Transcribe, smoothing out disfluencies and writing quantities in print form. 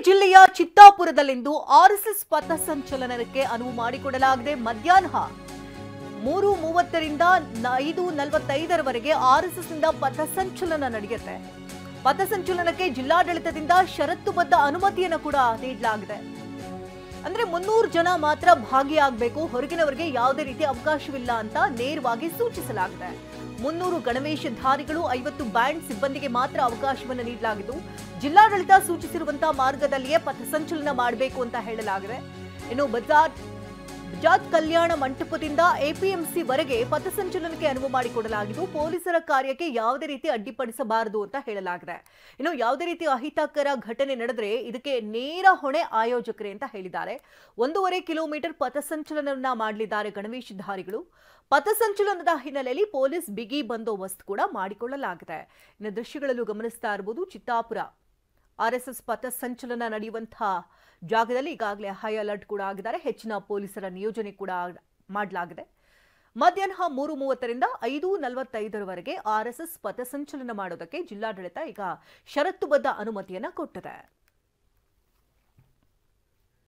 ಜಿಲ್ಲೆಯ ಚಿತ್ತಾಪುರದಲ್ಲಿಂದು ಆರ್ಎಸ್ಎಸ್ ಪಥಸಂಚಲನಕ್ಕೆ ಅನುವು ಮಾಡಿಕೊಡಲಾಗಿದೆ. ಮಧ್ಯಾಹ್ನ 3:30ರಿಂದ 5:45ರವರೆಗೆ ಆರ್ಎಸ್ಎಸ್ನಿಂದ ಪಥಸಂಚಲನ ನಡೆಯುತ್ತೆ. ಪಥಸಂಚಲನಕ್ಕೆ ಜಿಲ್ಲಾಡಳಿತದಿಂದ ಷರತ್ತುಬದ್ಧ ಅನುಮತಿಯನ್ನು ಕೂಡ ನೀಡಲಾಗಿದೆ. ಅಂದ್ರೆ 300 ಜನ ಮಾತ್ರ ಭಾಗಿಯಾಗಬೇಕು, ಹೊರಗಿನವರಿಗೆ ಯಾವುದೇ ರೀತಿಯ ಅವಕಾಶವಿಲ್ಲ ಅಂತ ನೇರವಾಗಿ ಸೂಚಿಸಲಾಗಿದೆ. 300 ಗಣವೇಶಧಾರಿಗಳು 50 ಬ್ಯಾಂಡ್ ಸಿಬ್ಬಂದಿಗೆ ಮಾತ್ರ ಅವಕಾಶವನ್ನು ನೀಡಲಾಗಿದ್ದು, ಜಿಲ್ಲಾಡಳಿತ ಸೂಚಿಸಿರುವಂತಹ ಮಾರ್ಗದಲ್ಲಿಯೇ ಪಥಸಂಚಲನ ಮಾಡಬೇಕು ಅಂತ ಹೇಳಲಾಗಿದೆ. ಇನ್ನು ಬಜಾಜ್ ಕಲ್ಯಾಣ ಮಂಟಪದಿಂದ ಎಪಿಎಂಸಿ ವರೆಗೆ ಪಥಸಂಚಲನಕ್ಕೆ ಅನುವು ಮಾಡಿಕೊಡಲಾಗಿದ್ದು, ಪೊಲೀಸರ ಕಾರ್ಯಕ್ಕೆ ಯಾವುದೇ ರೀತಿ ಅಡ್ಡಿಪಡಿಸಬಾರದು ಅಂತ ಹೇಳಲಾಗಿದೆ. ಇನ್ನು ಯಾವುದೇ ರೀತಿ ಅಹಿತಕರ ಘಟನೆ ನಡೆದರೆ ಇದಕ್ಕೆ ನೇರ ಹೊಣೆ ಆಯೋಜಕರೇ ಅಂತ ಹೇಳಿದ್ದಾರೆ. 1.5 ಕಿಲೋಮೀಟರ್ ಪಥಸಂಚಲನವನ್ನ ಮಾಡಲಿದ್ದಾರೆ ಗಣವೇಶಧಾರಿಗಳು. ಪಥಸಂಚಲನದ ಹಿನ್ನೆಲೆಯಲ್ಲಿ ಪೊಲೀಸ್ ಬಿಗಿ ಬಂದೋಬಸ್ತ್ ಕೂಡ ಮಾಡಿಕೊಳ್ಳಲಾಗಿದೆ. ಇನ್ನು ದೃಶ್ಯಗಳಲ್ಲೂ ಗಮನಿಸ್ತಾ ಇರಬಹುದು, ಚಿತ್ತಾಪುರ ಆರ್ಎಸ್ಎಸ್ ಪಥಸಂಚಲನ ನಡೆಯುವಂತಹ ಜಾಗದಲ್ಲಿ ಈಗಾಗಲೇ ಹೈ ಅಲರ್ಟ್ ಕೂಡ ಆಗಿದ್ದಾರೆ. ಹೆಚ್ಚಿನ ಪೊಲೀಸರ ನಿಯೋಜನೆ ಕೂಡ ಮಾಡಲಾಗಿದೆ. ಮಧ್ಯಾಹ್ನ 3:30ರಿಂದ 5:45ರವರೆಗೆ ಆರ್ಎಸ್ಎಸ್ ಪಥಸಂಚಲನ ಮಾಡೋದಕ್ಕೆ ಜಿಲ್ಲಾಡಳಿತ ಈಗ ಷರತ್ತುಬದ್ಧ ಅನುಮತಿಯನ್ನ ಕೊಟ್ಟಿದೆ.